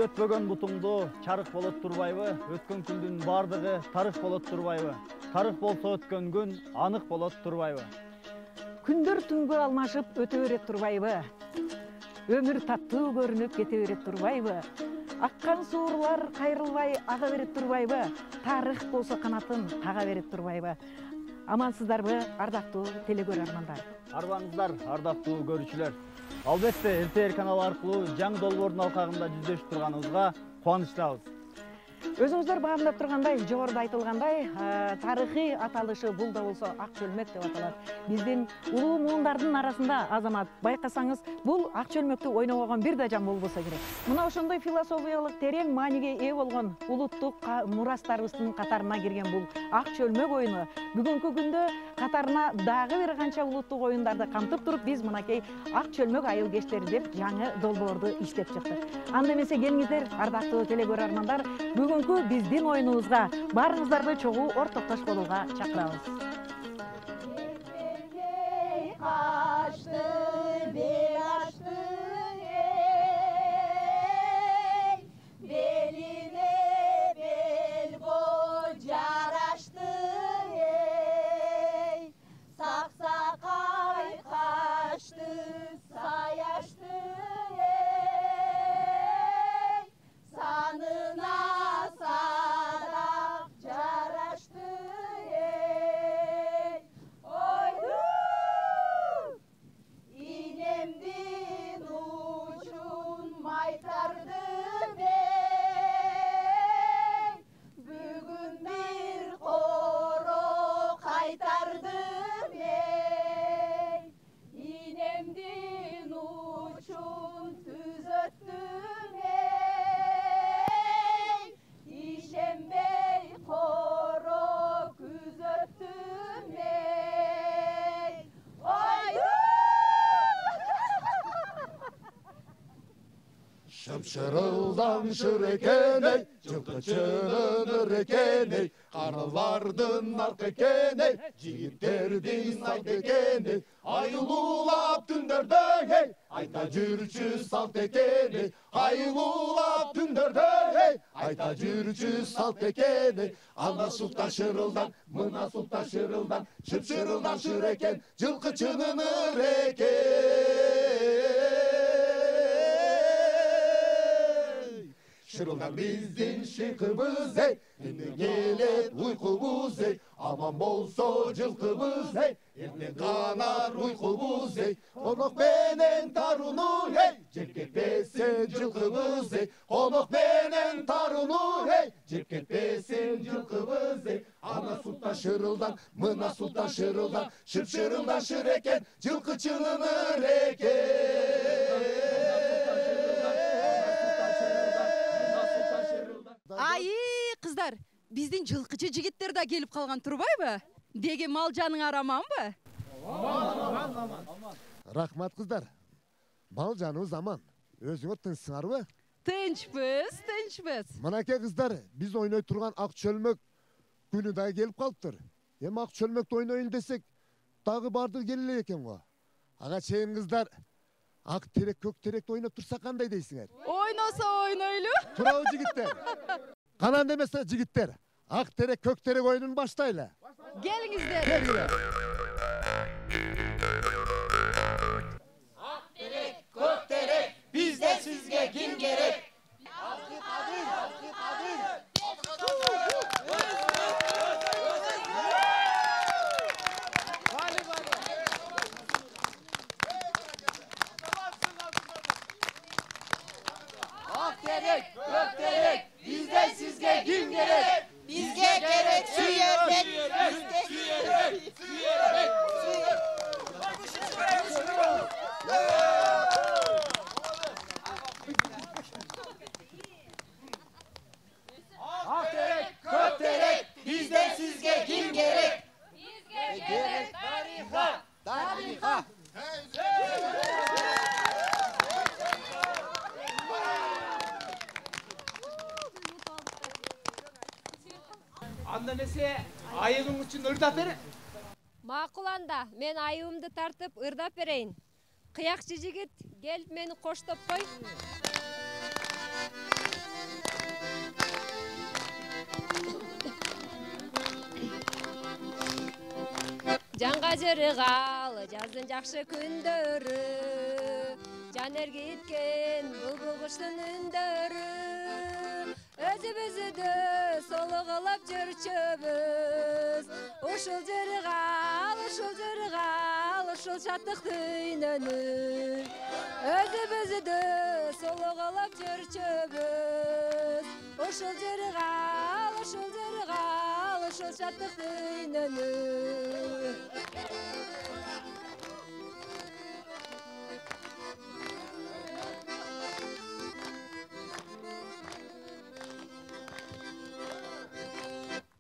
Өтпөгөн бутуңду чарык болот турбайбы? Өткөн күндүн бардыгы тарых болот турбайбы? Тарых болсо өткөн күн анык болот турбайбы? Күндөр түнгө алмашып өтө берет турбайбы? Өмүр таттуу көрүнүп кете берет турбайбы? Аккан суурлар кайрылбай ага берет турбайбы? Тарых болсо канатын кага берет турбайбы? Амансыздарбы, ардактуу телекөрөрмандар? Арбаңыздар, ардактуу көрүүчүлөр. Албетте, РТР каналы аркылуу жаңы долбоордун алкагында жүздөшүп турганыбызга кубанычтабыз. Өзүңүздөр баамдап тургандай, жогоруда айтылгандай, тарыхый аталышы бул да болсо ак чөлмөк деп аталат. Биздин улуу муундардын арасында азамат байкасаңыз, бул ак чөлмөктү ойнобогон бир да жан болбосо керек. Мына ошондой философиялык терең мааниге ээ болгон улуттук мурастарыбыздын катарына кирген бул ак чөлмөк оюну бүгүнкү күндө катарына дагы бир канча улуттук оюндарды камтып туруп, биз мынакей ак чөлмөк айыл кештери деп жаңы долбоорду иштеп чыктык. Анда эмесе келиңиздер, ардактуу телекөрөрмандар, бүгүнкү биздин оюнубузга баарыңыздарды чогуу ортоктош болууга чакырабыз. Şırıldan şırekeney, жылкычынын ырекеней, карылардын арт экеней, жигиттердин сайт экеней, айлуулап түндөрдө эй, айта жүрчү салт экеней, айлуулап түндөрдө эй, айта жүрчү салт экеней, ана султан шырылдан, мына султан шырылдан, шырылдан шырекен, жылкычынын ырекеней. Şırıldan bizdin şıkımız ey, indi gelet uykumuz ey, aman bolso жылkımız ey, indi kanar uykumuz ey, konuk benen tarunu ey, cep ketpesin жылkımız ey, konuk benen tarunu ey, cep ketpesin жылkımız ey, ana sultan şırıldan, mına sultan şırıldan, şırıldan şıreken, жылkıçının ıreken. биздин жылкычы жигиттер да келип калган турбайбы? Деги мал жаның араманбы? Рахмат кыздар. Мал жаныбыз аман. Өзүңөр тынчсыңарбы? Тынчпыз. Мынакей кыздар, биз ойной турган ак чөлмөк күнү да келип калыптыр. Эми ак чөлмөктү ойноюн десек, дагы барды келе экен го. Ага чейин кыздар, ак терек, көк теректи ойноп турсак кандай дейсиңер? Ойносо ойнойлу. Туурабы жигиттер? Канан эмесе жигиттер, ак терек, көк терек оюнун баштайлы. Келиңиздер. Келгиле. Ак терек, көк терек, bizde sizge kim gerek? Ak terek, kök terek, bizde sizge kim gerek? Bizge gerek su yermek, bizde su yermek, su yermek, su Ak terek, kök terek, bizde sizge kim gerek? Bizge gerek tariha, tariha. Анда несе айығың үшін ырдап бер. Мақұл анда, мен айығымды тартып ырдап берейін. Қияқшы жігіт, келіп мені қоштап қой. Жанға жырығал, жаздың жақшы күндері, жан ергеткен бұлбұл құштың үндері. Өзімізді солығылап жүрчөбүз. Ушул жырығал, ушул шаттықты үйнөнүр. Өзімізді солығылап жүрчөбүz. Ушул жырығал, ушул шаттықты үйнөнүр.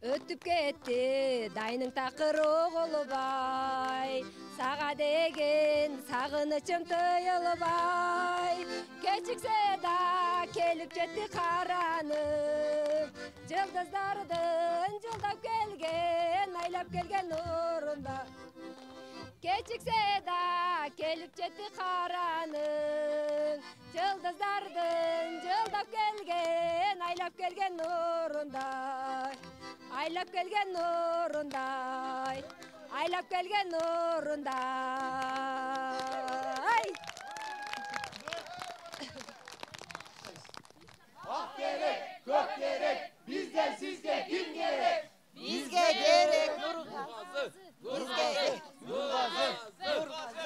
Өтүп кетти дайның такыр оголубай, сага деген сагынычым тыйылбай. Кечиксе да келип жетти каранып, жылдыздардын жылдап келген, айлап келген нурунда. Кечиксе да келип жетти каранып, жылдыздардын жылдап келген, айлап келген нурундай. Aylap kelgen nurunday, aylap kelgen nurunday. Ak gerek, kök gerek, bizden sizge kim gerek? Bizge gerek Nurgazı, Nurgazı, Nurgazı, Nurgazı.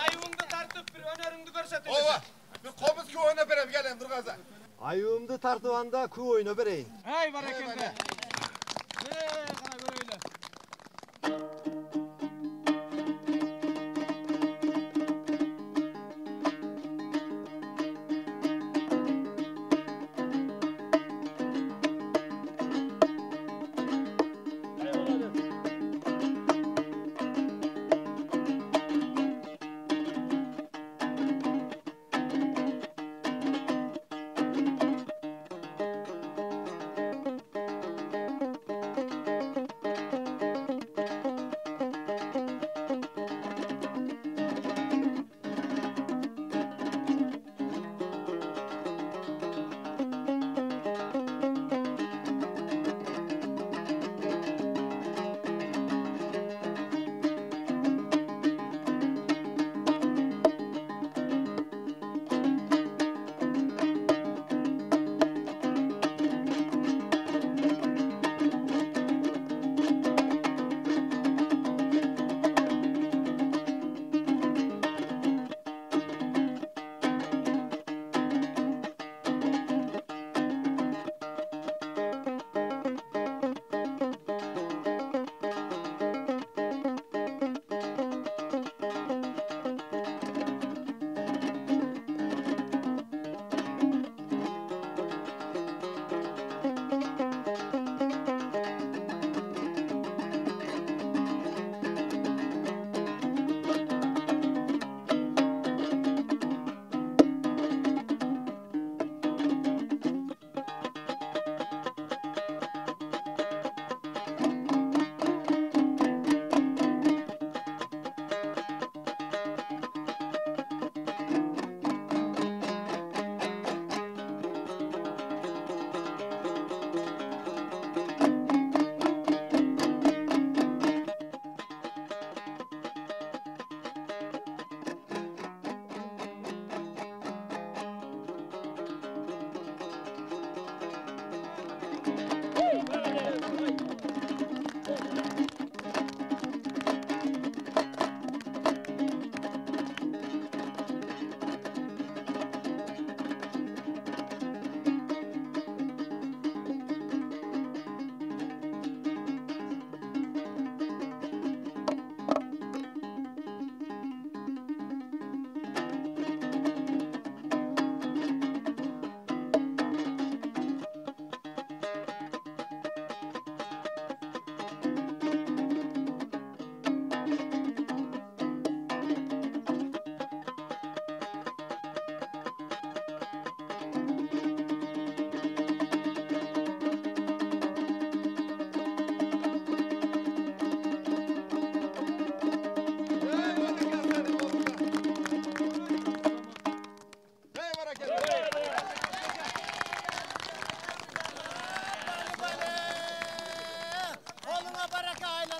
Ayığыңды тартып бір өнеріңді көрсетіп. Ова, мен қобыз күй ойнап берем, келем Нұрғазы. Айығымды тартып анда күй ойнап берейін. Ай, барекелді. Қана көрөйлі.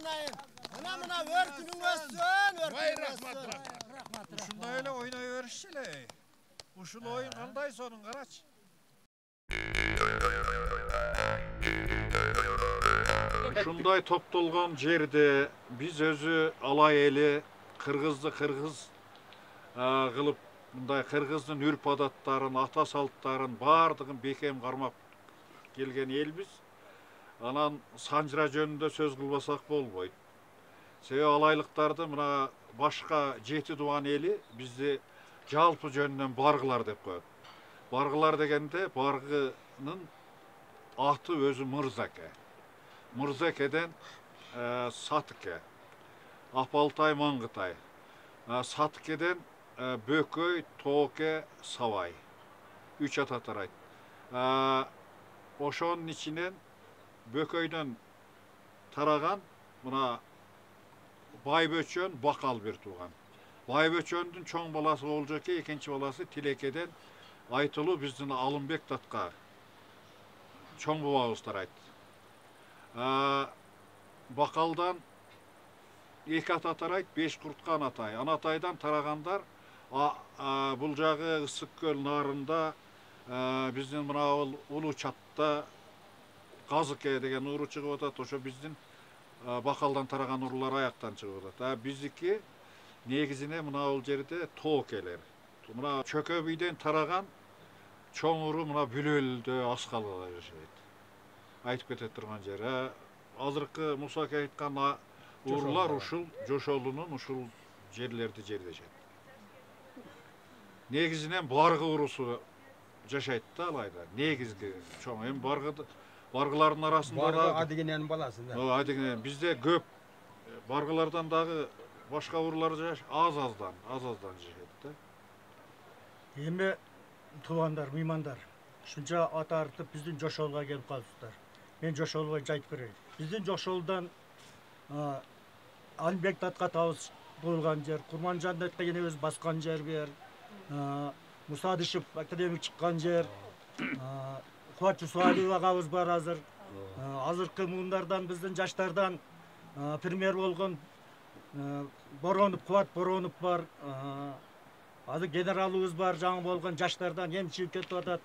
anayın. Mına örkünün össün, örkünün össün. Uşunda öyle oynayıverişçile. Uşul oyun kanday sonun karaç. Ушундай топтолгон жерде биз өзү алай эли кыргызды кыргыз кылып мындай кыргыздын үрп адаттарын, ата салттарын баардыгын бекем кармап келген элбиз. Анан санжыра жөнүндө сөз кылбасак болбойт. Себеби алайлыктарды мына башка жети тууган эли бизди жалпы жөнүнөн баргылар деп коет. Баргылар дегенде баргынын аты өзү Мырзаке. Мырзакеден Сатыке, Апалтай, Маңгытай. Сатыкеден Бөкөй, Тооке, Савай. Үч ата тарайт. Ошонун ичинен Бөкөйдөн тараган мына Байбөчөн, Бакал бир тууган. Байбөчөндүн чоң баласы Олжоке, экинчи баласы Тилекеден Айтылуу биздин Алымбек татка чоң бабабыз тарайт. Бакалдан эки ата тарайт, беш курткан атай. Анатайдан тарагандар бул жагы Ысык көл нарында биздин мына улуу чатта Казыке деген уру чыгып атат. Ошо биздин Бакалдан тараган уруулар аяктан чыгып атат. Биздики негизине мына бул жерде Тоокелер. Мына Чөкө бийден тараган чоң уру мына Бүлөлдө, Аскалыда жашайт. Айтып кете турган жер. Азыркы Мусаке айткан уруулар ушул Жошолунун ушул жерлерди жердешет. Негизинен баргы урусу жашайт да алайда. Негизги чоң эми баргылардын арасында баргы Адыгененин баласы да. Адыгенен бизде көп баргылардан дагы башка уруулар аз-аздан жашайт да. Эми туугандар, мыймандар, ушунча ата артып биздин Жошолго келип калыпсыздар. Мен Жошолго айтып берейин. Биздин Жошолдон Алымбек татка табыс болгон жер, Курманжан татка өзү баскан жер бер, Мусадышев академик чыккан жер, Кубат Жусуалиев агабыз бар азыр. Азыркы муундардан биздин жаштардан премьер болгон Кубат Боронов бар. Азыр генералыбыз бар, жаңы болгон жаштардан эми чыгып кетип атат.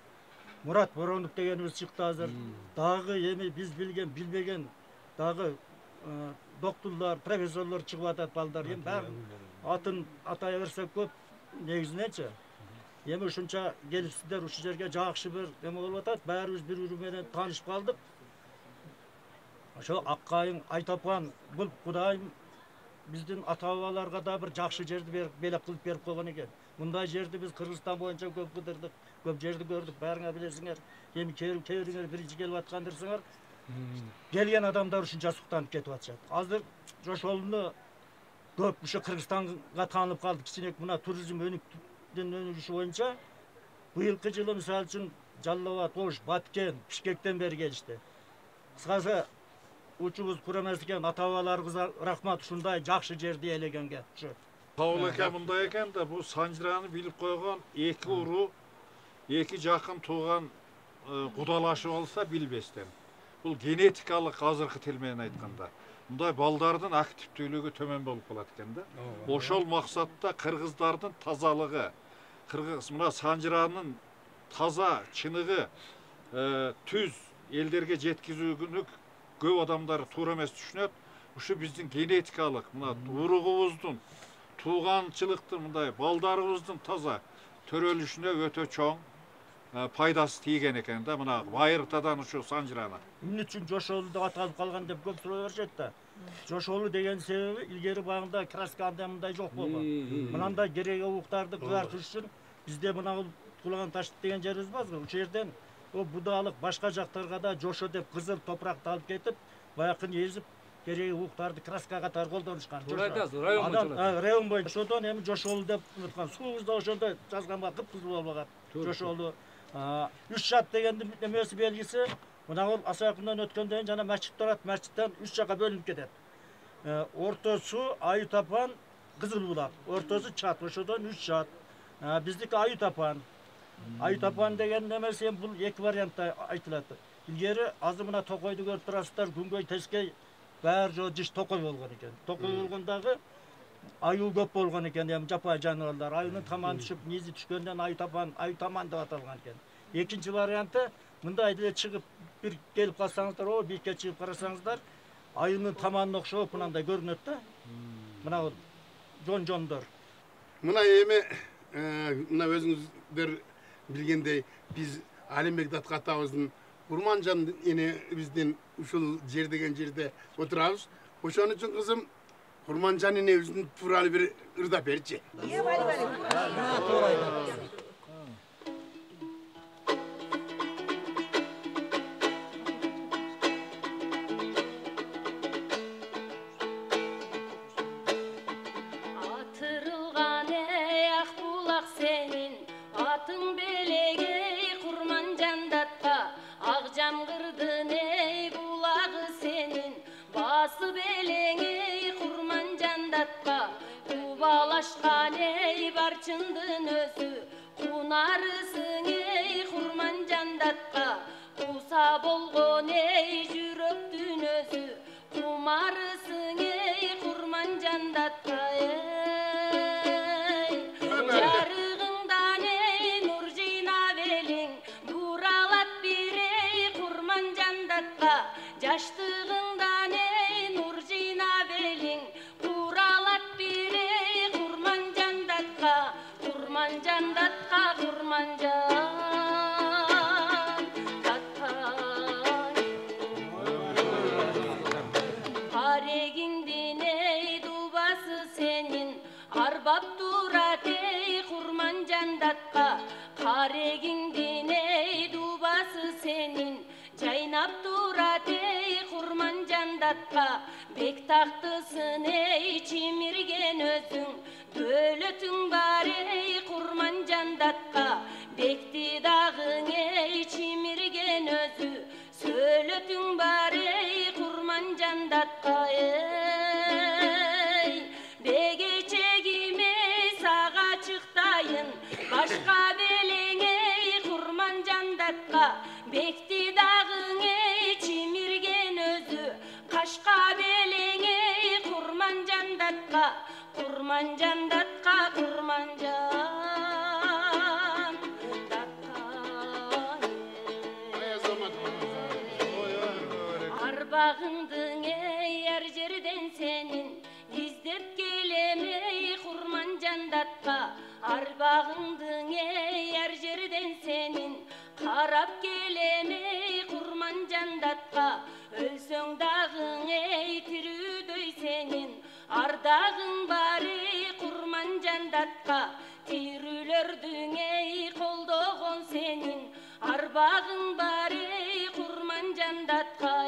Мурат Боронов дегенибиз чыкты азыр. Дагы эми биз билген, билбеген дагы доктурлар, профессорлор чыгып атат балдар. Эми баары атын атая берсек көп негизинечи. Эми ушунча келипсиздер, ушул жерге жакшы бир эме болуп атат. Баарыбыз бири-бири менен таанышып калдык. Ошо Аккайым, Айтапан, бул Кудайым биздин ата-бабаларга да бир жакшы жерди белек кылып берип койгон экен. Мындай жерди биз Кыргызстан боюнча көп кыдырдык, көп жерди көрдүк, баарыңар билесиңер. Эми кейбириңер биринчи келип аткандырсыңар. Келген адамдар ушунча суктанып кетип атышат. Азыр Жошолуну көп ушу Кыргызстанга таанып калды. Кичинек мына туризм өнүгүшү боюнча быйылкы жылы мисалы үчүн Жалал Абад, Ош, Баткен, Бишкектен бери келишти. Кыскасы учубуз курамас экен, ата-бабаларыбызга рахмат ушундай жакшы жерди ээлегенге. Кабыл экен мындай экен да, бул санжыраны билип койгон эки уруу, эки жакын тууган кудалашып алса билбестен. Бул генетикалык азыркы тил менен айтканда. Мындай балдардын активдүүлүгү төмөн болуп калат экен да. Ошол максатта кыргыздардын тазалыгы, кыргыз мына санжыранын таза, чыныгы, түз элдерге жеткизүүнү көп адамдар туура эмес түшүнөт. Ушу биздин генетикалык, мына уругубуздун, тууганчылыктын мындай балдарыбыздын таза төрөлүшүнө өтө чоң пайдасы тийген экен да, мына Байыртадан ушу санжыраны. Эмне үчүн Жошолу деп аталып калган деп көп суроо беришет да. Жошолу деген себеби илгери багында краска андай мындай жок болгон. Мынандай кереги уктарды кызартыш үчүн бизде мына Кулаган таш деген жерибиз бар. Ошол жерден о будалык башка жактарга да Жошо деп кызыл топуракты алып кетип, баякын езип кереги уктарды краска катары колдонушкан. Район боюнча. Ошодон эми Жошолу деп аткан. Суубуз да ошондо жазганга кыпкызыл болбогат. Жошолу 3 шат дегендин эмеси белгиси, мына бул Асаакындан өткөндөн жана мачит турат, мачиттен 3 жакка бөлүнүп кетет. Ортосу Аютапан, Кызыл Булак, ортосу чат, ошодон 3 шат. Биздики Аютапан. Аютапан деген эмеси бул эки вариантта айтылат. Илгери азыр мына Токойду көрүп турасыздар, Күнгөй, Тескей бәр жол жиш токой болгон экен. Токой болгондагы аю көп болгон экен, эми жапа жаныбарлар. Аюнун таманы түшүп, низи түшкөндөн аю таман деп аталган экен. Экинчи варианты мындай эле чыгып бир келип калсаңыздар, о бийикке чыгып карасаңыздар, аюнун таманына окшоп мынандай көрүнөт да. Мына жон-жондор. Мына эми мына өзүңүздөр билгендей биз Алимбек Даткатабыздын Курманжан эне биздин ушул жер деген жерде отурабыз. Ошон үчүн кызым Курманжан энебиздин тууралуу бир ырдап берчи. Atırılgan ey ak bulak senin, atın belege Kurmanjan datka. Akjam kırdın ey bulağı senin, bası belenge Kurmanjan datka. Kubalaşkan ey barçındın özü, kunarısın ey Kurmanjan datka. Kusa bolgon ey jüröktün özü, kumarısın ey Kurmanjan datka. Jarığından ey nur jıynap elin, buralat bir ey Kurmanjan datka. Jaştığından ey nur jıynap elin, buralat bir ey Kurmanjan datka. Kurmanjan datka, Kurmanjan datka. Karegindin ey dubası senin, arbap durat ey Kurmanjan datka. Karegindin ey dubası senin, jaynap durat ey Kurmanjan datka. Bek taktısın ey çimirgen özün, dölötün var ey Kurmanjan datka. Bekti dağın ey çimirgen özü, söylötün var ey Kurmanjan datka. Begecegime sağa çıktayın, başka beleng ey Kurmanjan datka. Bekti dağın ey çimirgen özü, kaşka beleng ey Kurmanjan datka. Kurmanjan datka, Kurmanjan datka. Arbağındın ey yer jerden senin, izdep gelem ey Kurmanjan datka. Arbağındın ey yer jerden senin, karap gelem ey Kurmanjan datka. Ölsöň dağın ey tirüdöy senin, ardağın var ey Kurmanjan datka. Tirülördüň ey koldogon senin, arbağın var ey Kurmanjan datka.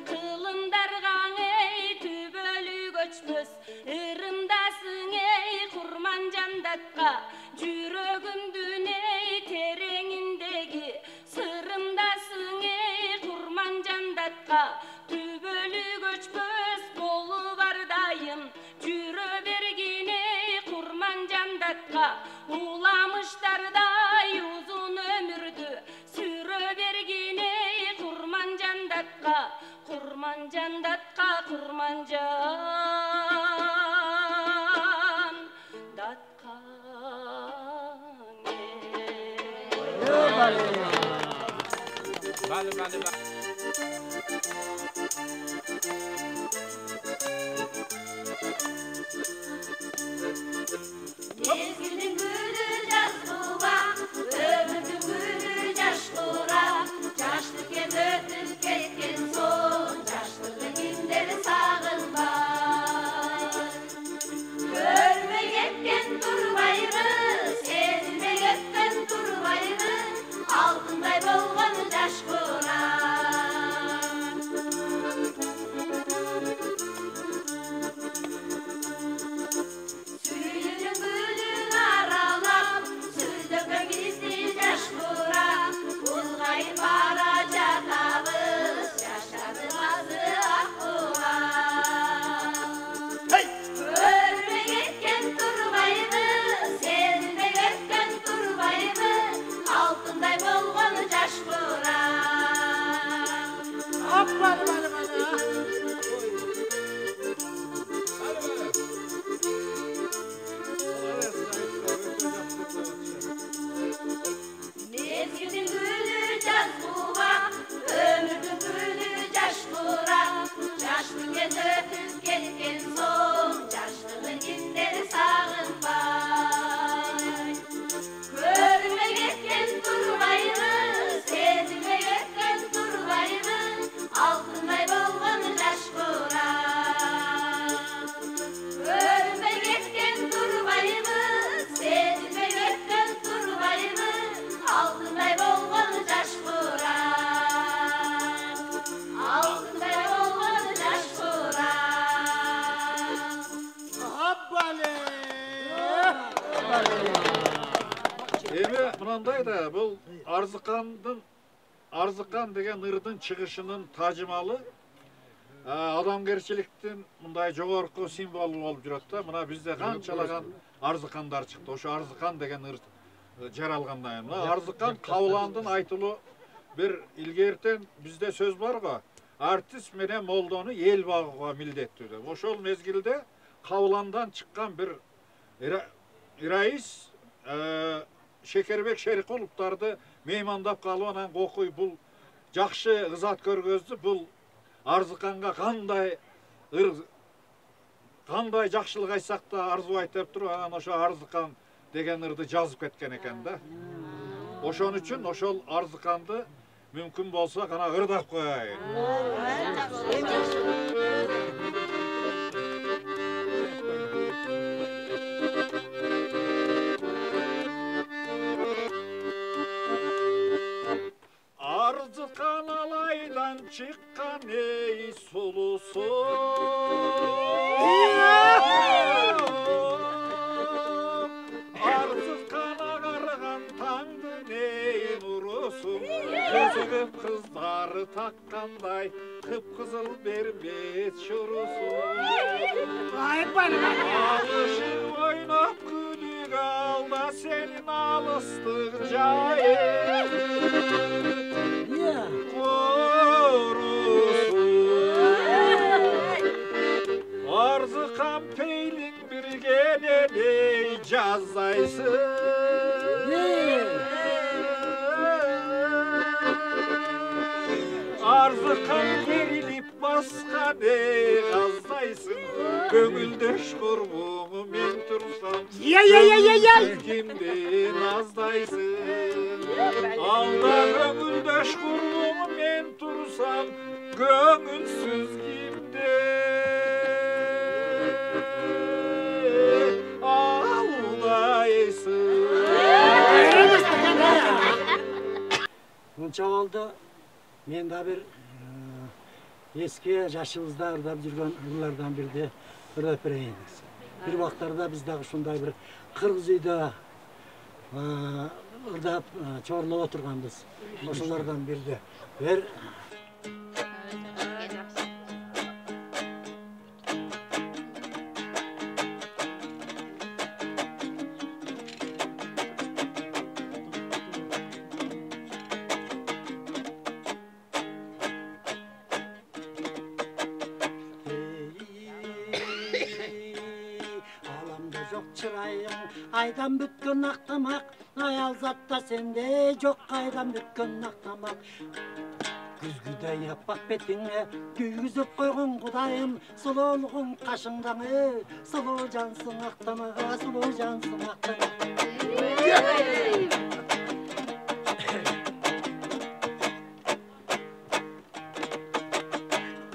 Kılındargan ey tübölü göçmös, ırındasın ey Kurmanjan datka. Jürögündün ey tereňindegi, sırındasın ey Kurmanjan datka. Tübölü göçmös bolubar dayım, jürö bergin ey Kurmanjan datka. Ulamışlarday uzun ömürdü, sürö bergin ey Kurmanjan datka. Kurmanjan datka, Kurmanjan datka. Mezgilin gülü жазгыла, өмүрдүн гүлү жашкыра. Жаштык өтүп кеткен соң, жаштыгы кимдер сагынбай. Көрмөй кеткен турбайбы, сезилмей кеткен турбайбы, алтындай болгон жашкыра. Ömürden ötüp ketken soň Yaşlığın günleri sağınbay Körüme ketken turbayını Sezime ketken turbayını Altınday bolğan jaş kuran Körüme ketken turbayını Sezime ketken turbayını Altınday bolğan jaş kuran Altınday bolğan jaş kuran Abbale! Эми мынандай да бул Арзыкан деген ырдын чыгышынын тажымалы адамгерчиликтин мындай жогорку символу болуп жүрөт да. Мына бизде канчалаган арзыкандар чыкты. Ошо Арзыкан деген ырд жаралгандан. Мына Арзыкан Кабыландын айтылуу бир илгертен бизде сөз бар го. Артист менен молдону эл багууга милдеттүү деп. Ошол мезгилде Кабыландан чыккан бир раис Шекербек Шерикуловдарды меймандап калып анан окуй бул жакшы ызат көргөздү. Бул Арзыканга кандай жакшылык айтсак да арзубайт деп туруп анан ошо Арзыкан деген ырды жазып кеткен экен да. Ошон үчүн ошол Арзыканды мүмкүн болсо гана ырдап коеюн. Arзыкан алайдан чыккан эй сулусу Арзыкан агарган таңдын эй нурусу Көзү кыздары таккандай кып-кызыл бербет шурусу Алышың ойноп күлүк алда сенин алыстык жайың Арзыкан пейлиң биргене эй жазайсың Арзыкан керилип баскан эй каздайсың Көңүлдөш курбуңу мен турсам Кимден аздайсың Алда көңүлдөш курбуңу мен турсам Көңүлсүз кимде алдайсың Мынча болду. Мен да бир эски жашыбызда ырдап жүргөн ырлардан бирди ырдап берейин. Бир убактарда биз дагы ушундай бир кыргыз үйдө ырдап чорлоп отурганбыз. Ошолордон бирди. Бир Айдан бүткөн актамак, аял затта сенде жок айдан бүткөн актамак. Күзгүдөй аппак бетиңе күйгүзүп койгон Кудайым, сулуулугуң кашыңдаңы, сулуу жансың актамага, сулуу жансың актамага.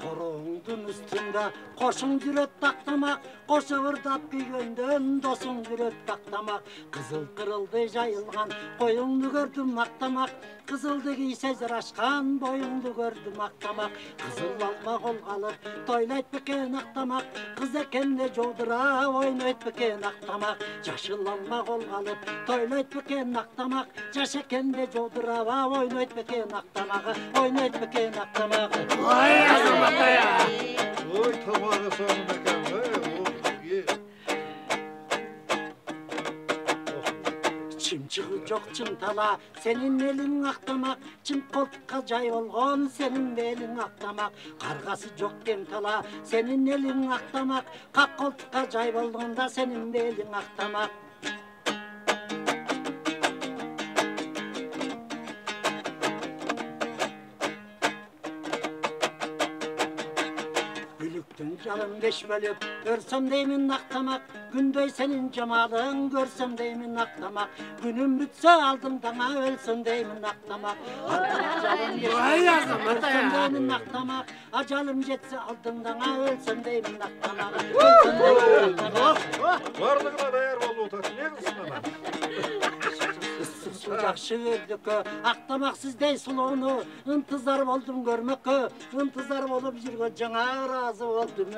Корооңдун үстүндө кошуң жүрөт тактамак, кошуп ырдап күйгөндөн досуң жүрөт тактамак. Кызыл кырылды жайылган коюңду көрдүм актамак, кызылды кийсе жарашкан боюңду көрдүм актамак. Кызыл алма колго алып тойлойт бекен актамак, кыз экенде жолдура ойнойт бекен актамак. Жашыл алма колго алып тойлойт бекен актамак, жаш экенде жолдура ойнойт бекен актамак, ойнойт бекен актамак. Ой, азамат-ай! Ой, тамагы соңун экен. Чымчыгы жок чымтала, сенин элиң актамак, чым колтукка жай болгон сенин элиң актамак. Каргасы жок кемтала, сенин элиң актамак, как колтукка жай болгонда сенин элиң актамак. Türktün calın beş bölüp görsem deymin aktamak, gündey senin cemalın görsem deymin aktamak, günüm bütse aldımdan ölsem deymin aktamak, calın beş bölüp görsem deymin aktamak, acalım jetse aldımdan ölsem deymin aktamak, ölsem deymin aktamak. Varlığına değer vallahi otarsın, ne kılsın ana? Жақшы көрдік, ақтамақ сіздей сұлуыны, ынтызар болдым көрмек, ынтызар болып жүрген жаңа разы болдым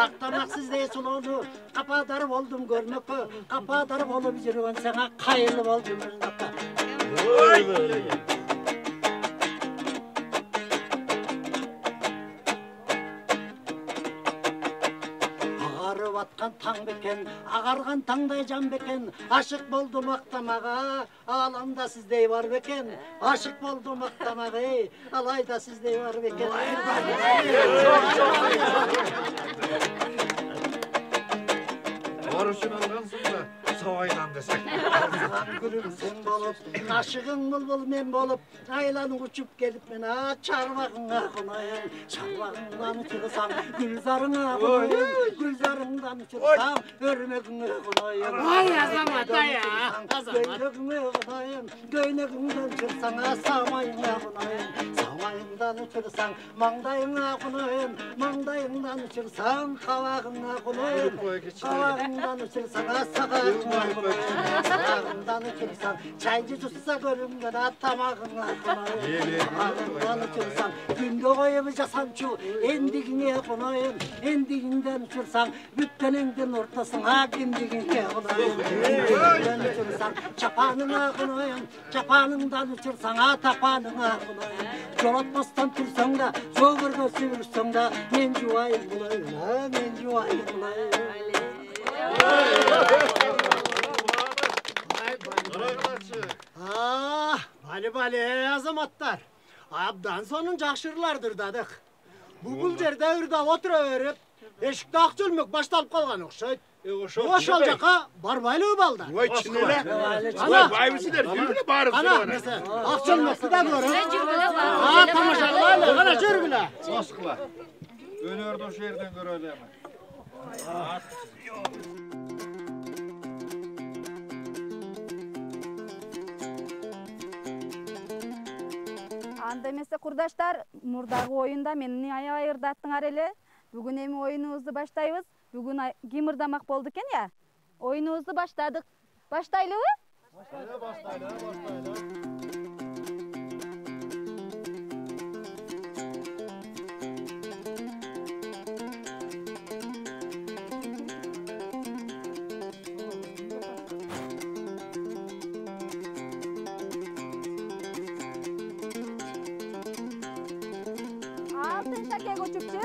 ақтамақ сіздей сұлуыны, қападар болдым көрмек, қападар болып жүрген саңа қайыл болдым Атқан таң бекен, ағарған таңдай жан бекен, ашық болдым ақтамаға, аламда сіздей бар бекен, ашық болдым ақтамаға, алайда сіздей бар бекен. Бар үшін алғансың да, сауайдан десек. Gülüm sen bolup, aşığın bulbul men bolup, aylanı uçup gelip men çarmağına konayım, çarmağından uçursam, gülzarına konayım, gülzarından uçursam, örmeğine konayım. Vay azamat ya, Göynekine konayım, göynekimden uçursan, samayına konayım, samayından uçursan, mangdayına konayım, mangdayından uçursan, kavağına konayım, kavağından uçursan, sakağına konayım. Sağından uçursan, çaycı tutsa görünmeden tamağına konayım. Sağından uçursan, günde koyup jasamçu, endigine konayım. Endiginden uçursan, bütteningden ortasına dimdigine konayım. Endiginden uçursan, çapanına konayım. Çapanından uçursan, tapanına konayım. Jolatmastan tursan da, zoğurga sürürsen da, men juvayım bulayım, men juvayım bulayım. Bali azamatlar. Abdan sonun жақшырлардыр дадық. Бұл жерде ырдап отыра беріп, ешікті ақ жөлмек башталып қалған оқшайды. Ошал жаққа барбайлы балдар. Ой, чинеле. Байбысыдер, жүргілі барып жүргілі. Ақ жөлмекті да көріп. Тамашалайлы, ғана жүргілі. Басқыла. Өнерді осы жерден көрелі. Анда эмесе курдаштар, мурдагы оюнда мени аябай ырдаттыңар эле. Бүгүн эми оюнубузду баштайбыз. Бүгүн ким ырдамак болду экен я? Оюнубузду баштадык. Баштайлыбы? Баштайлы. Алтын шаке көчүкчү.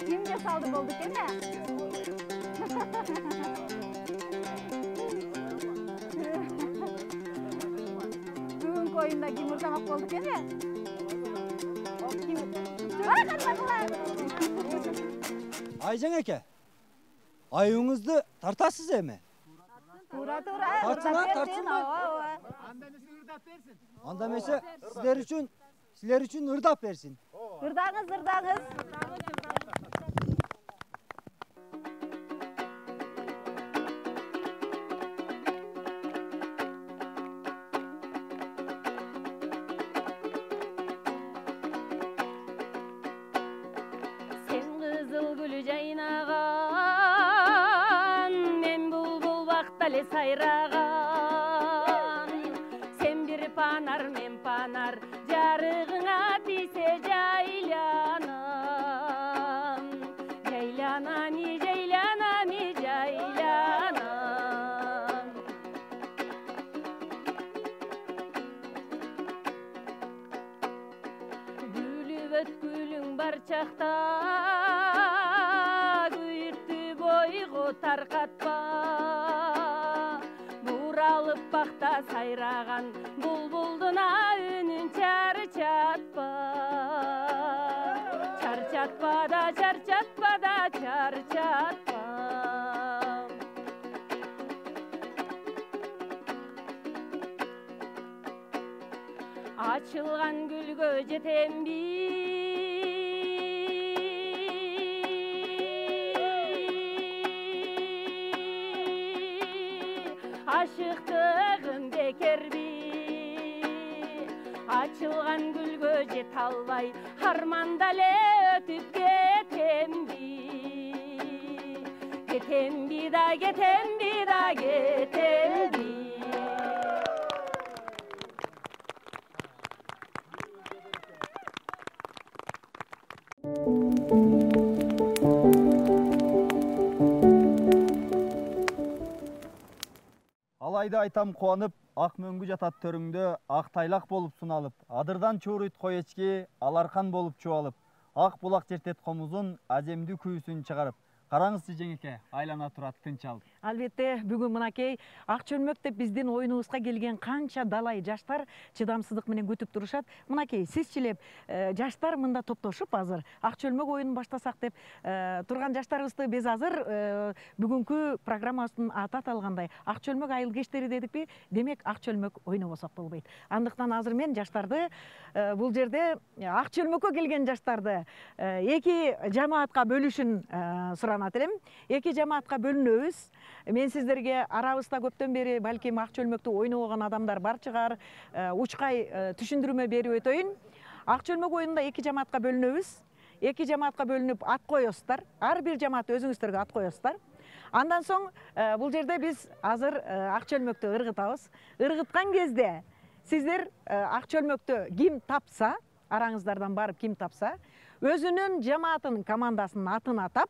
Кимге салды болду экен да? Бүгүнкү оюнда ким ырдамак болду экен да? Айжан эке, айыңызды тартасыз эми? Тура. Тартсын ба? Анда эмесе силер үчүн ырдап берсин. Ырдаңыз. Сайраған, сен бір панар, мен панар, жарығыңа тисе жайланам. Жайланам. Gülüp ötkülüң бар чақта, күйірті бойғы тарқатпа. Буралып бақта сайраған, бұлбұлдына үнін чарчатпа. Чарчатпа да çarçatmam. Açılgan gülgö jetem aşıktığın beker bir açılgan gülgö jet albay harmandale ötüp getem bir da getem bir da getem bir. Алайды айтам кубанып, ак мөңгү жатат төрүңдө, ак тайлак болуп суналып, адырдан чууруйт кой эчки, аларкан болуп чубалып, ак булак жертет комузун аземдүү күйүүсүн чыгарып. Караңызчы жеңеке, айлана турат тынчалып. Албетте, бүгүн мынакей ак чөлмөк деп биздин оюнубузга келген канча далай жаштар чыдамсыздык менен күтүп турушат. Мынакей сизчилеп жаштар мында топтошуп азыр ак чөлмөк оюнун баштасак деп турган жаштарыбызды биз азыр бүгүнкү программабыздын аты аталгандай ак чөлмөк айыл кештери дедикпи? Демек ак чөлмөк ойнобосок болбойт. Андыктан азыр мен жаштарды бул жерде ак чөлмөккө келген жаштарды эки жамаатка бөлүшүн суранат элем. Эки жамаатка бөлүнөбүз. Мен сиздерге арабызда көптөн бери балким ак чөлмөктү ойногон адамдар бар чыгар, учкай түшүндүрмө берип өтөйүн. Ак чөлмөк оюнунда эки жамаатка бөлүнөбүз. Эки жамаатка бөлүнүп ат коесуздар. Ар бир жамаат өзүңүздөргө ат коесуздар. Андан соң бул жерде биз азыр ак чөлмөктү ыргытабыз. Ыргыткан кезде сиздер ак чөлмөктү ким тапса, араңыздардан барып ким тапса, өзүнүн жамаатынын командасынын атын атап,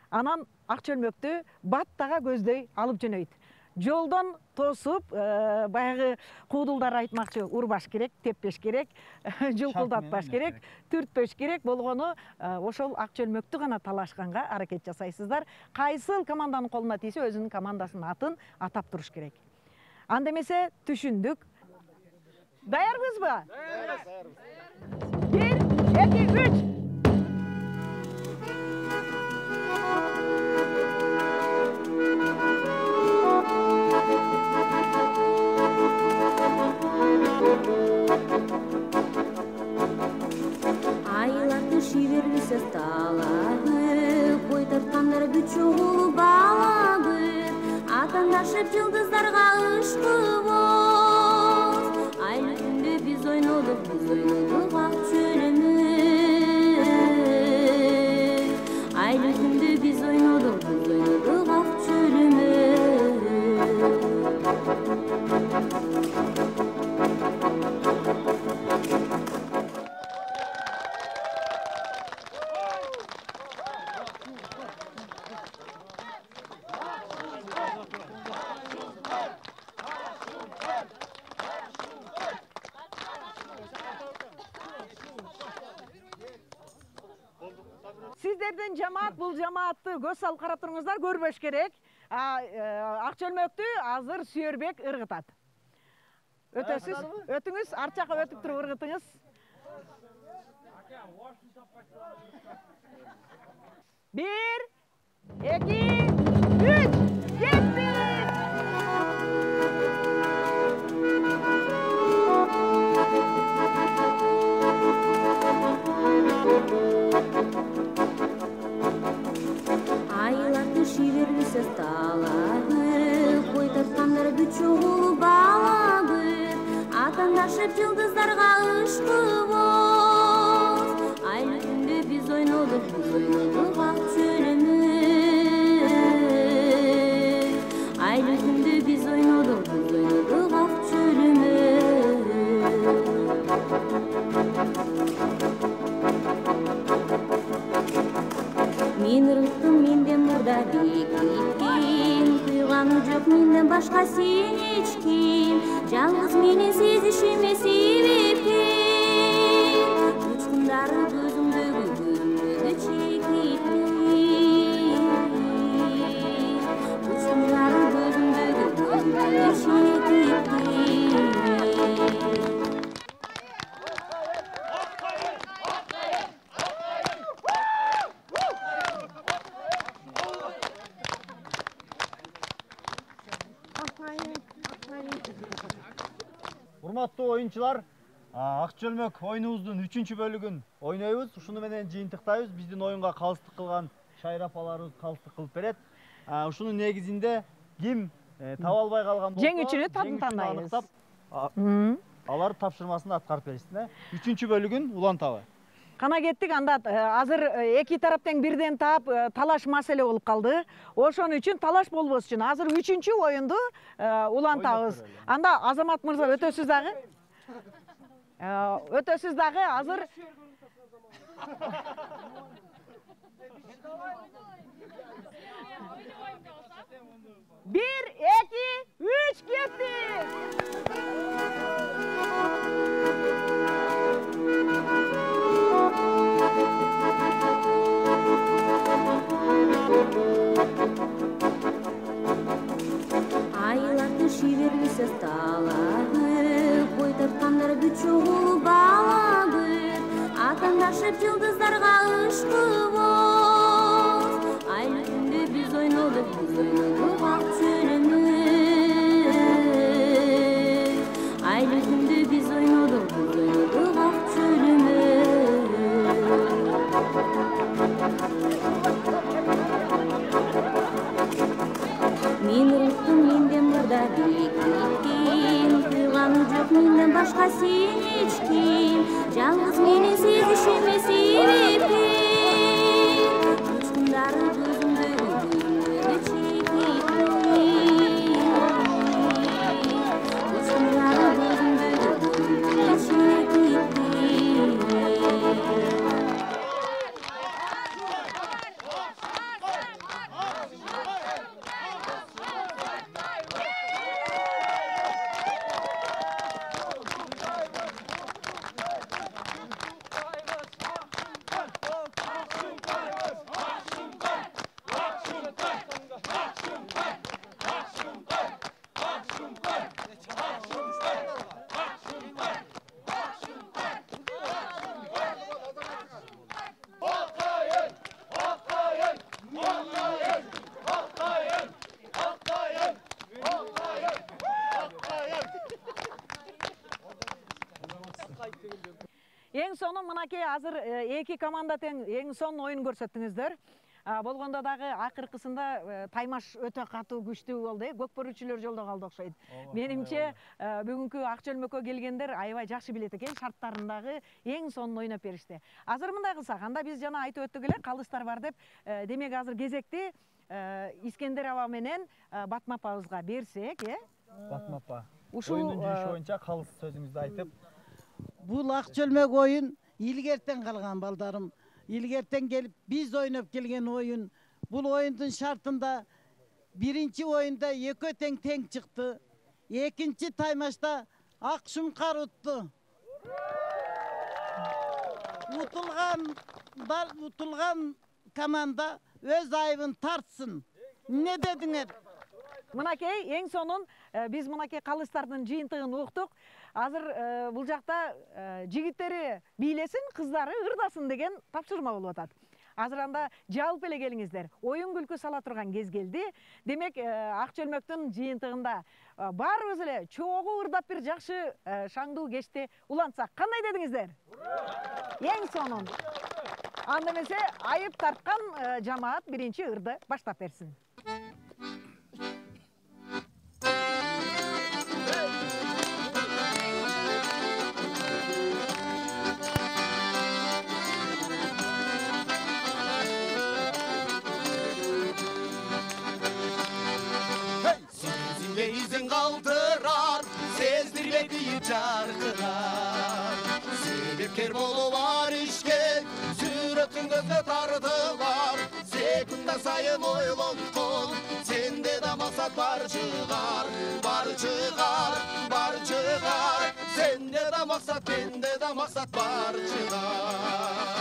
анан ак чөлмөктү баттага көздөй алып жөнөйт. Жолдон тосуп, баягы куудулдар айтмакчы, урбаш керек, теппеш керек, жулкулдатпаш керек, түртпөш керек болгону ошол ак чөлмөктү гана талашканга аракет жасайсыздар. Кайсыл команданын колуна тийсе, өзүнүн командасынын атын атап туруш керек. Анда эмесе түшүндүк. Даярбызбы? Даярбыз. 1, 2, 3. Айларды шиберлесе талабы, кой тарткандар бүт чогулуп балабы, атандашып жылдыздарга ышкыбоз. Айлы күндө биз ойнодук ак чөлмөк. Айлы күндө биз ойнодук ак чөлмөк. Сиздерден жамаат бул жамаатты көз салып карап туруңуздар, көрбөш керек. Ак чөлмөктү азыр Сүйөрбек ыргытат. Өтөсүз, өтүңүз, арт жакка өтүп туруп ыргытыңыз. 1, 2, 3, кетти! Айларды шиберлесе талабы, кой тарткандар бүт чогулуп балабы, атандашып жылдыздарга ышкыбоз. Айлы күндө биз ойнодук ак чөлмөк. Айлы күндө биз ойнодук ак чөлмөк. Мен ыргыттым, менден мурда бекиткин, кыйганы жок менден башка сен эч ким. Жалгыз менен сезишиме себепкин, учкундары көзүмдөгү чекиткин. Учкундары көзүмдөгү чекиткин. урматтуу оюнчулар, Ак чөлмөк оюнубуздун 3-бөлүгүн ойнойбуз. Ушуну менен жыйынтыктайбыз. Биздин оюнга калыстык кылган Шайыр апаларыбыз калыстык кылып берет. Ушунун негизинде ким таба албай калган болсо, жеңүүчүнү тандайбыз. Алар тапшырмасын аткарып беришsin. 3-бөлүгүн улан табы. Кана кеттик, анда азыр эки тараптан бирден таап талаш маселе болуп калды. Ошон үчүн талаш болбос үчүн азыр 3-оюнду улан табыз. Анда Азамат мырза өтөсүз дагы. Өтөсүз дагы азыр. Bir, iki, üç kettik. Aylardı şiverlisi taladı, koy tartkanlar güçoğulu bağladı. Atandaşıp yıldızlarga ışkı boz. Aylı günde biz oynadık ak çölümü. Aylı günde biz oynadık ak çölümü. Мен ұлттың менден burada бекіткен, құйғаны жоқ менден башқа сен ешкім, жалғыз мені сезішіме себеппен, ұшқындары көзімді үдімді чекетін, ұшқындары көзімді үдімді чекетін. Ең соны мынакей азыр эки команда тең ең сон ойын көрсөттүңүздөр. Болгондо дагы акыркысында таймаш өтө катуу күчтүү болду. Көкпөрүүчүлөр жолдо калды окшойт. Менимче бүгүнкү Ак чөлмөккө келгендер аябай жакшы билет экен, шарттарындагы эң сонун ойноп беришти. Азыр мындай кылсак, анда биз жана айтып өттүк эле, калыстар бар деп. Демек азыр кезекти Искендер аба менен Батма апабызга берсек, Батма апа. Оюндун жүрүшү боюнча калыс сөзүңүздү айтып. Бул Ак чөлмөк оюн илгертен калган балдарым. İlgerten gelip biz oynayıp gelgen oyun. Bu oyunun şartında birinci oyunda Yeköten teng çıktı. İkinci taymaşta Akşumkar uttu. Utulgan komanda öz ayıbın tartsın. Ne dediler? Mınakey, en sonun biz mınakey kalыстардын жыйынтыгын уктук. Азыр бул жакта жигиттери бийлесин, кыздары ырдасын деген тапшырма болуп атат. Азыр анда жалып эле келиңиздер. Оюн күлкү сала турган кез келди. Демек, Ак чөлмөктүн жыйынтыгында баарыбыз эле чогуу ырдап бир жакшы шаңдуу кечти улантсак, кандай дедиңиздер? Эң сонун. Анда эмесе айып тарткан жамаат биринчи ырды баштап берсин. Izin kaldırar, sezdirme bir çarkılar. Sebepker bolu var işke, süretin gözde tardılar. Sekunda sayın oylon kol, sende de maksat var çıkar. Var çıkar, var çıkar. Sende de maksat, bende de maksat var çıkar.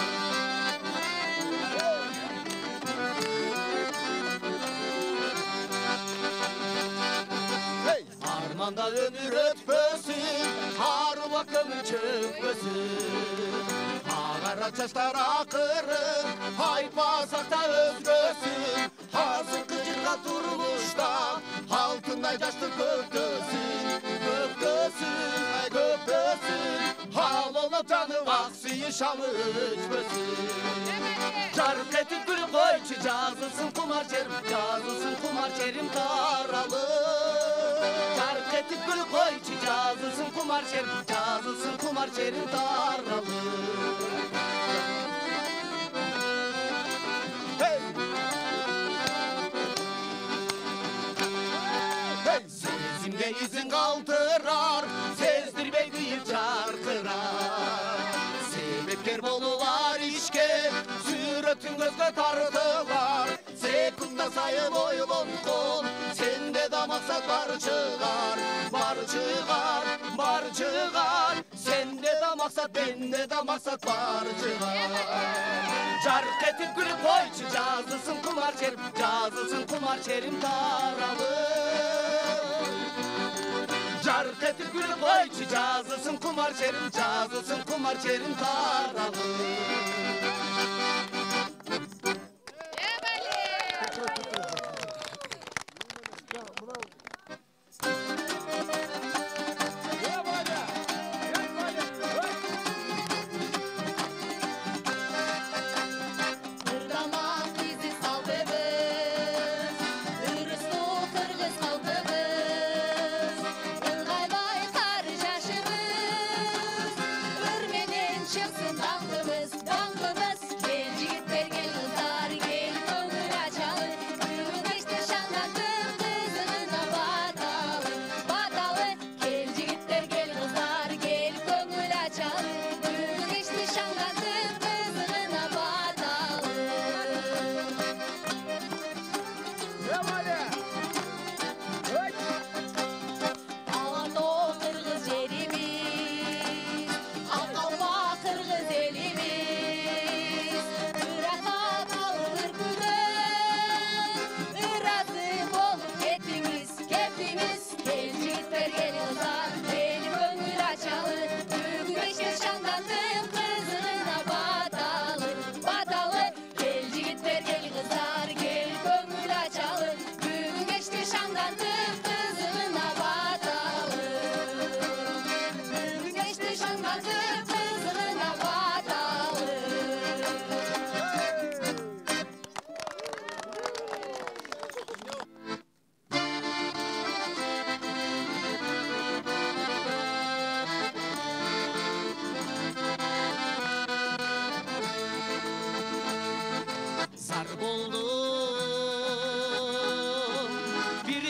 Armanda ömür ötpösün, harı bakımı çökpösün. Ağara çaşlar akırın, haypasak da özgösün. Hazır kıcırga durmuşta, altında yaşlı gökdösün. Gökdösün, gökdösün. Canıp canıp aksıyı şamı içmesin. Çark etip gül koyçu cazısın kumar çerim, cazısın kumar çerim taralı. Çark etip gül koyçu cazısın kumar çerim, cazısın kumar çerim taralı. Hey! Hey! Sezimde izin kaldırar, sezdirme kıyıp çarkırar. Sebepker bolular işke, süretin gözge tartılar. Sekunda sayın oylun kol, sende de maksat var çıkar. Var çıkar, var çıkar. Sende de maksat, bende de maksat var çıkar. Çark etip gül koyçu cazısın kumar çerim, cazısın kumar çerim taralı. Çark etip gül koyçu cazısın kumar çerim, cazısın kumar çerim taralı.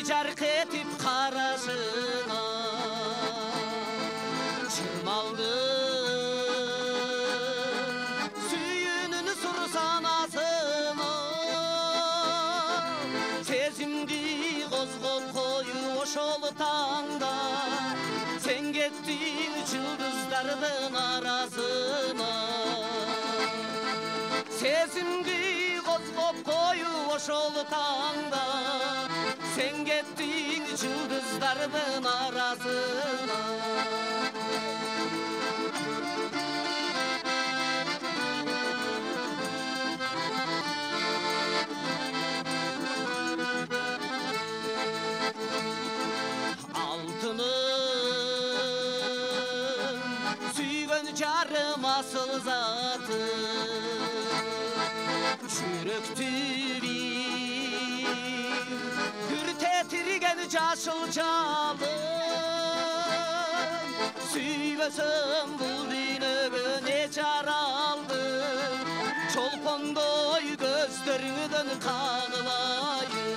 Çark etip karasına çırmaldım süyünün sur sanasına. Sezimdi kozgop koyu oşolu tanda, sen gittin çıldızlardan arasına. Sezimdi kozgop koyu oşolu tanda, sen gittin çıldızlardan arasına. Altının suygun carım asıl zatı, çürüktür Tirgen caşıl çalım, süyvesem bul dinögü ne çaraldım. Çolpondoy gözlerinden kağlayım,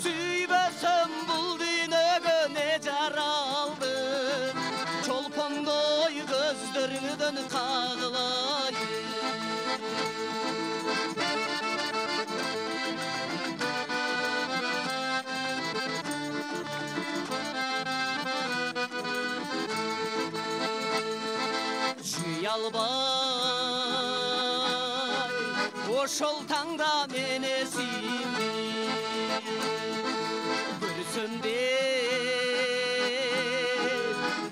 süyvesem bul dinögü ne çaraldım. Çolpondoy gözlerinden kağlayım. Yalbay oşol tangda menesini görsün deyip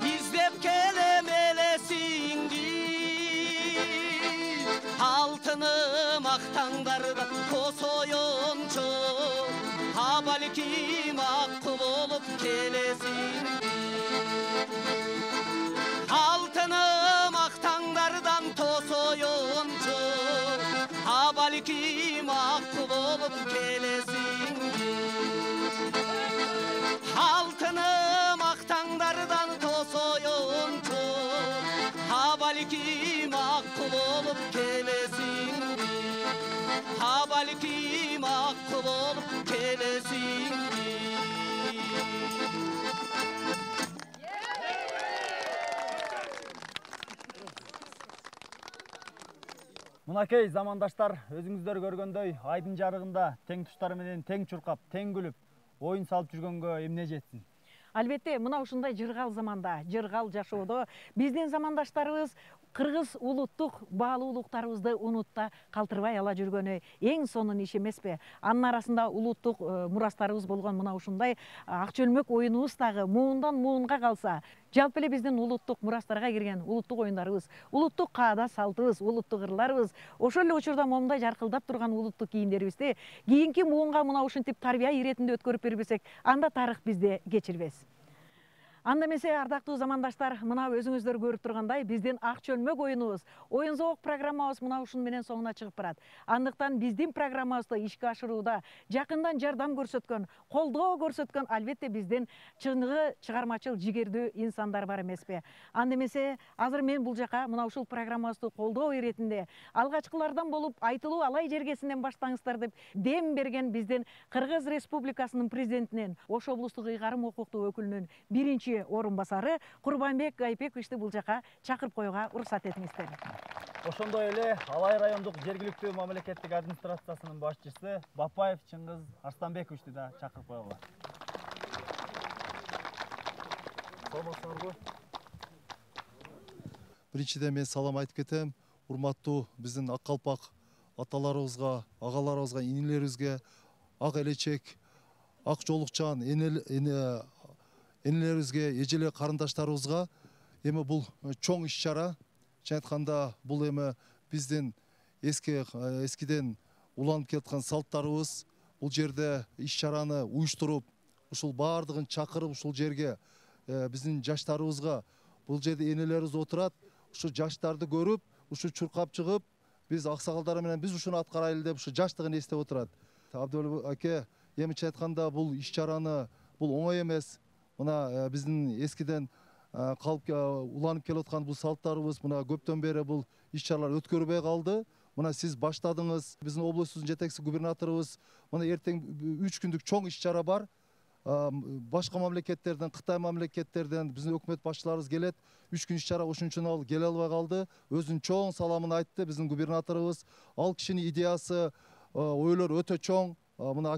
izlep kelemelesingi. Altını maktanglarda kosoyuncu, ha balkim akkıl olup kelesingi. баликим аққу болып келесің. Алтыным ақтаңдардан тосойыншы, баликим аққу болып келесің. Баликим аққу болып келесің. Мынакей замандаштар, өзүңүздөр көргөндөй айдын жарыгында тең туштары менен тең чуркап, тең күлүп, оюн салып жүргөнгө эмне жетсин? Албетте, мына ушундай жыргал заманда, жыргал жашоодо биздин замандаштарыбыз кыргыз улуттук баалуулуктарыбызды унутта калтырбай ала жүргөнү эң сонун иш эмеспи? Анын арасында улуттук мурастарыбыз болгон мына ушундай ак чөлмөк оюнубуз дагы муундан муунга калса, жалпы эле биздин улуттук мурастарга кирген улуттук оюндарыбыз, улуттук каада салтыбыз, улуттук ырларыбыз, ошол эле учурда момундай жаркылдап турган улуттук кийимдерибизди кийинки муунга мына ушинтип тарбия иретинде өткөрүп бербесек, анда тарых бизди кечирбес. Анда эмесе, ардактуу замандаштар, мына өзүңүздөр көрүп тургандай, биздин ак чөлмөк оюнубуз, оюн зоок программабыз мына ушун менен соңуна чыгып барат. Андыктан биздин программабызды ишке ашырууда жакындан жардам көрсөткөн, колдоо көрсөткөн албетте биздин чыныгы чыгармачыл жигердүү инсандар бар эмеспи? Анда эмесе, азыр мен бул жака мына ушул программабызды колдоо иретинде алгачкылардан болуп айтылуу алай жергесинен баштаңыздар деп дем берген биздин Кыргыз Республикасынын президентинен, Ош облустук ыйгарым укуктуу өкүлүнүн биринчи орун басары Курбанбек Гайпековичти бул жака чакырып коюуга уруксат этиңиздер. Ошондой эле Алай райондук жергиликтүү мамлекеттик администрациясынын башчысы Бапаев Чыңгыз Арстанбековичти да чакырып коелу. Саламатсыздарбы? Биринчиден мен салам айтып кетем. Урматтуу биздин ак калпак аталарыбызга, агаларыбызга, инилерибизге, ак элечек, ак жолукчан энелерибизге, эжеле карындаштарыбызга эми бул чоң иш-чара. Айтканда бул эми биздин эскиден уланып келаткан салттарыбыз. Бул жерде иш-чараны уюштуруп, ушул баардыгын чакырып ушул жерге биздин жаштарыбызга, бул жерде энелерибиз отурат, ушу жаштарды көрүп, ушу чуркап чыгып, биз аксагалдар менен биз ушуну аткарайлы деп ушу жаштыгын эстеп отурат. Абдул аке, эмичи айтканда бул иш-чараны бул оңой эмес. Мына биздин эскиден калып уланып келип аткан бул салттарыбыз мына көптөн бери бул иш-чаралар өткөрүлбөй калды. Мына сиз баштадыңыз. Биздин облустубуздун жетекчи губернаторубуз мына эртең 3 күндүк чоң иш-чара бар. Башка мамлекеттерден, Кытай мамлекеттерден биздин өкмөт башчыларыбыз келет. 3 күн иш-чара ошон үчүн келе албай калды. Өзүнүн чоң саламын айтты биздин губернаторубуз. Ал кишинин идеясы, ойлору өтө чоң. Мына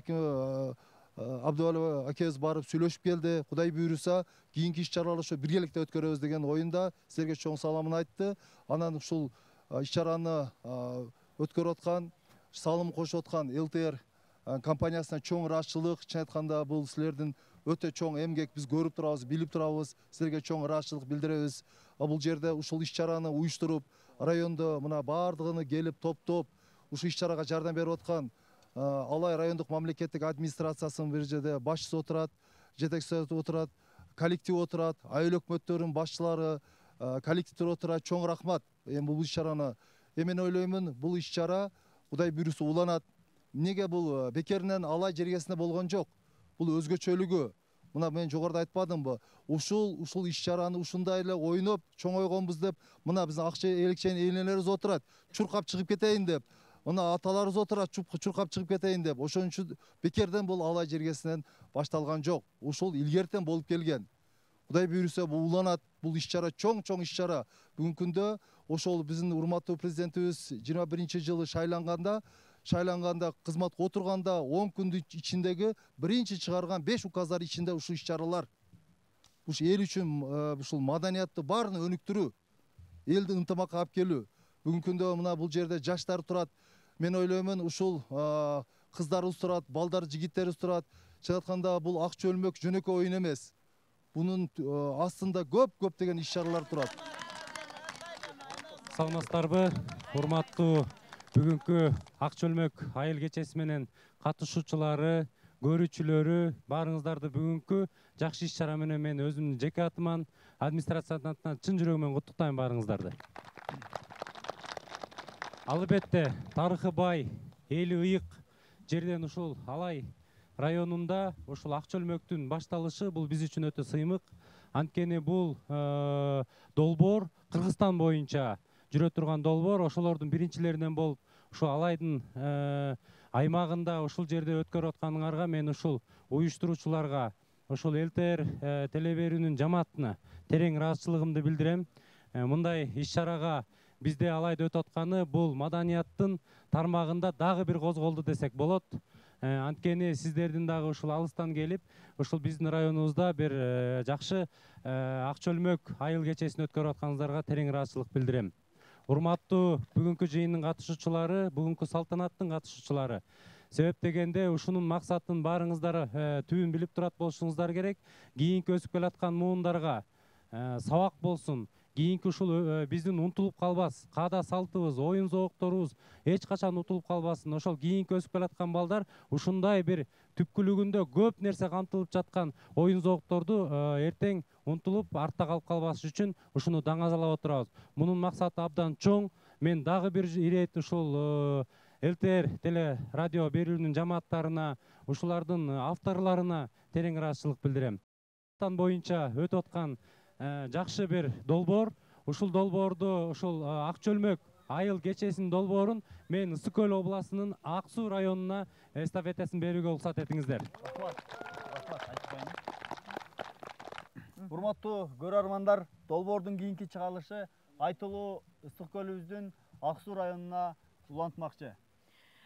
Абдуалов акебиз барып сүйлөшүп келди. Кудай буйруса, кийинки иш-чараларды ошо биргеликте өткөрөбүз деген оюнда силерге чоң саламын айтты. Анан ушул иш-чараны өткөрүп аткан, салым кошуп аткан ЛТР компаниясына чоң ыраазычылык. Чын айтканда бул силердин өтө чоң эмгек, биз көрүп турабыз, билип турабыз. Силерге чоң ыраазычылык билдиребиз. Бул жерде ушул иш-чараны уюштуруп, райондо мына баардыгыны келип топтоп, ушул иш-чарага жардам берип аткан Алай райондук мамлекеттик администрациясынын бир жерде башчысы отурат, жетекчиси отурат, коллектив отурат, айыл өкмөттөрүнүн башчылары, коллективдер отурат. Чоң рахмат. Эми бул иш-чараны мен ойлоймун, бул иш-чара Кудай буйруса уланат. Неге бул бекеринен Алай жергесинде болгон жок? Бул өзгөчөлүгү. Мына мен жогоруда айтпадымбы? Ушул иш-чараны ушундай эле ойноп, чоңойгонбуз деп, мына биздин акча элекчен энелерибиз отурат, чуркап чыгып кетейин деп. Мына аталарыбыз отурат, чуркап чыгып кетейин деп. Ошон үчүн бекерден бул Алай жергесинен башталган жок. Ушул илгертен болуп келген. Кудай буйруса бул уланат. Бул иш-чара чоң иш-чара. Бүгүнкү күндө ошол биздин урматтуу президентибиз 21-жылы шайланганда кызматка отурганда 10 күндүн ичиндеги биринчи чыгарган 5 указдар ичинде ушул иш-чаралар. Ушул эл үчүн ушул маданиятты баарын өнүктүрүү, элди ынтымакка алып келүү. Бүгүнкү күндө мына бул жерде жаштар турат. Мен ойлоймун, ушул кыздарыбыз турат, балдар, жигиттерибиз турат. Чын айтканда бул ак чөлмөк жөнөкөй оюн эмес. Бунун астында көп деген иш-чаралар турат. Саламатсыздарбы, урматтуу бүгүнкү ак чөлмөк айыл кечеси менен катышуучулары, көрүүчүлөрү, баарыңыздарды бүгүнкү жакшы иш-чара менен мен өзүмдүн жеке атыман, администрациянын атынан чын жүрөгүмөн куттуктайм баарыңыздарды. Албетте, тарыхы бай эли ыйык жерден ушул Алай районунда ушул ак чөлмөктүн башталышы бул биз үчүн өтө сыймык. Анткени бул долбоор Кыргызстан боюнча жүрө турган долбоор, ошолордун биринчилеринен болуп ушул Алайдын аймагында ушул жерде өткөрүп атканыңарга мен ушул уюштуруучуларга, ушул ЛТР теле берүүнүн жамаатына терең ыраазычылыгымды билдирем. Мындай иш-чарага бизде Алайда өтүп атканы бул маданияттын тармагында дагы бир козголду десек болот. Анткени сиздердин дагы ушул алыстан келип, ушул биздин районубузда бир жакшы ак чөлмөк айыл кечесин өткөрүп атканыңыздарга терең ыраазычылык билдирем. Урматтуу бүгүнкү жыйындын катышуучулары, бүгүнкү салтанаттын катышуучулары. Себеп дегенде ушунун максатын баарыңыздар түбүн билип турат болушуңуздар керек. Кийинки өсүп келаткан муундарга сабак болсун. Кийинки ушул биздин унутулуп калбас, каада салтыбыз, оюн зоокторубуз эч качан унутулуп калбасын. Ошол кийинки өсүп келаткан балдар ушундай бир түпкүлүгүндө көп нерсе камтылып жаткан оюн зоокторду эртең унутулуп артта калып калбаш үчүн ушуну даңазалап отурабыз. Мунун максаты абдан чоң. Мен дагы бир ирет ушул ЛТР теле радио берүүнүн жамааттарына, ушулардын авторлоруна терең ыраазычылык билдирем. Кыргызстан боюнча өтүп аткан жакшы бир долбоор, ушул долбоорду ушул ак чөлмөк айыл кечесинин долбоорун мен Ысык Көл областынын Ак Суу районуна эстафетасын берүүгө уруксат этиңиздер. Урматтуу көрөрмандар, долбоордун кийинки чыгарылышы айтылуу Ысык Көлүбүздүн Ак Суу районуна улантмакчы.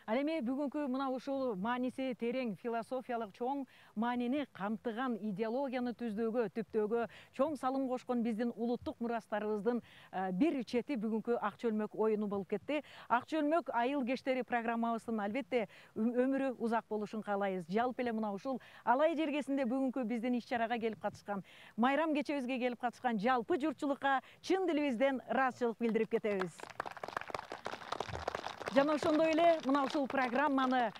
Ал эми бүгүнкү мына ушул мааниси терең философиялык чоң маанини камтыган идеологияны түздөөгө, түптөөгө чоң салым кошкон биздин улуттук мурастарыбыздын бир чети бүгүнкү ак чөлмөк оюну болуп кетти. Ак чөлмөк айыл кештери программабыздын албетте өмүрү узак болушун каалайбыз. Жалпы эле мына ушул Алай жергесинде бүгүнкү биздин иш-чарага келип катышкан, майрам кечебизге келип катышкан жалпы журтчулукка чын дилибизден ыраазычылык билдирип кетебиз. Жана ошондой эле мына ушул программаны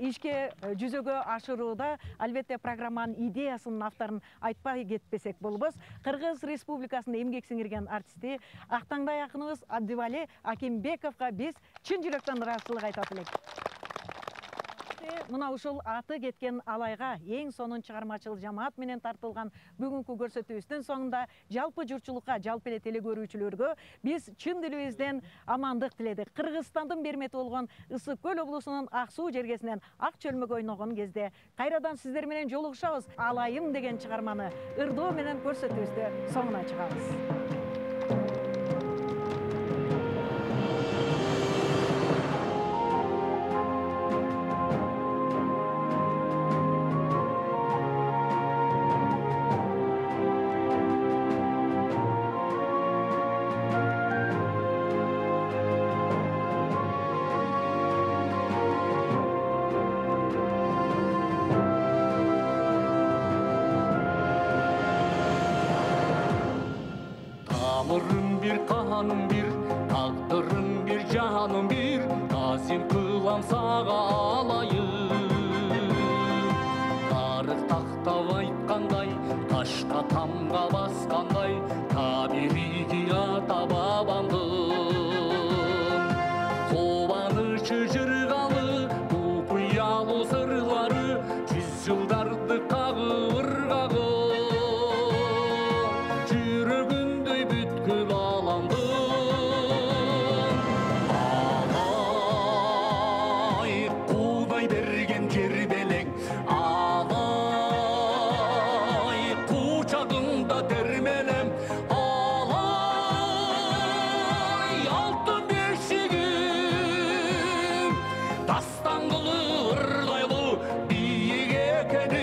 ишке жүзөгө ашырууда албетте программанын идеясынын авторун айтпай кетпесек болбос. Кыргыз Республикасында эмгек сиңирген артисти Актаңдай акыныбыз Абдивали Акимбековго биз чын жүрөктөн ыраазычылык айтат элек. Мына ушул аты кеткен Алайга эң сонун чыгармачыл жамаат менен тартылган бүгүнкү көрсөтүүбүздүн соңунда жалпы журтчулукка, жалпы эле теле көрүүчүлөргө биз чын дилибизден амандык тиледик. Кыргызстандын бермети болгон Ысык Көл облусунун Ак Суу жергесинен ак чөлмөк ойногон кезде кайрадан сиздер менен жолугушабыз. Алайым деген чыгарманы ырдоо менен көрсөтүүбүздү соңуна чыгабыз. Тамырым бир, каным бир, тагдырым бир, жаным бир, тазим кылам сага Алайым. Тарых тактап айткандай, ташка тамга баскандай, табириги ата бабамдын. Кубанычы жыргалы, купуялуу сырлары, 100 жылдарды кагыргагы. Dastangılı ırdaylı, biyiğe kedi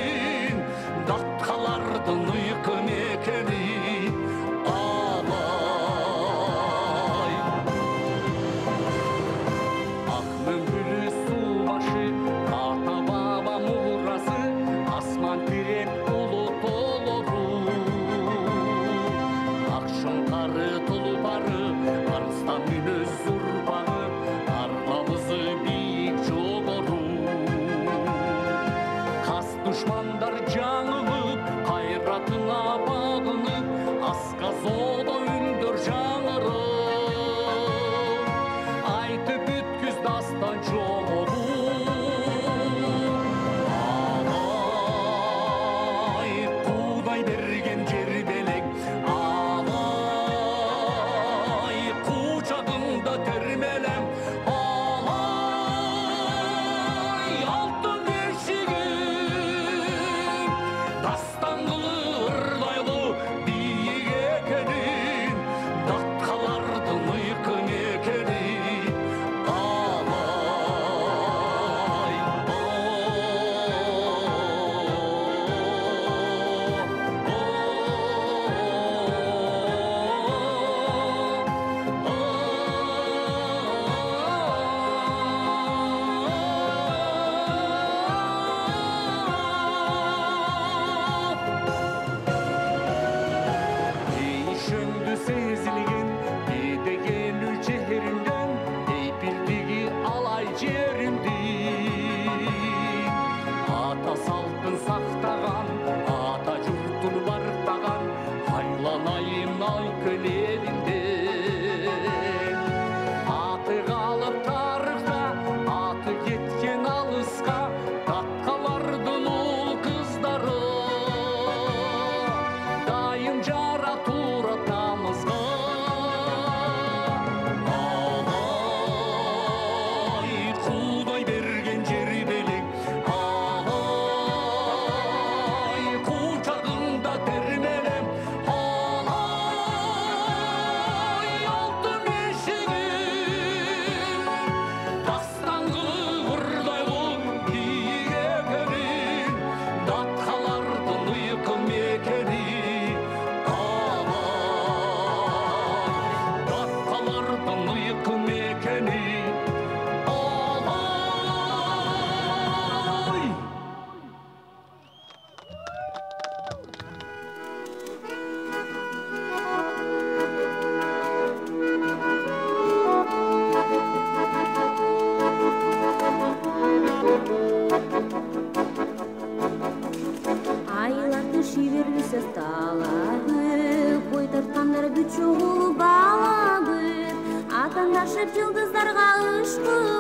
Ыршып жылдыздарга ышкы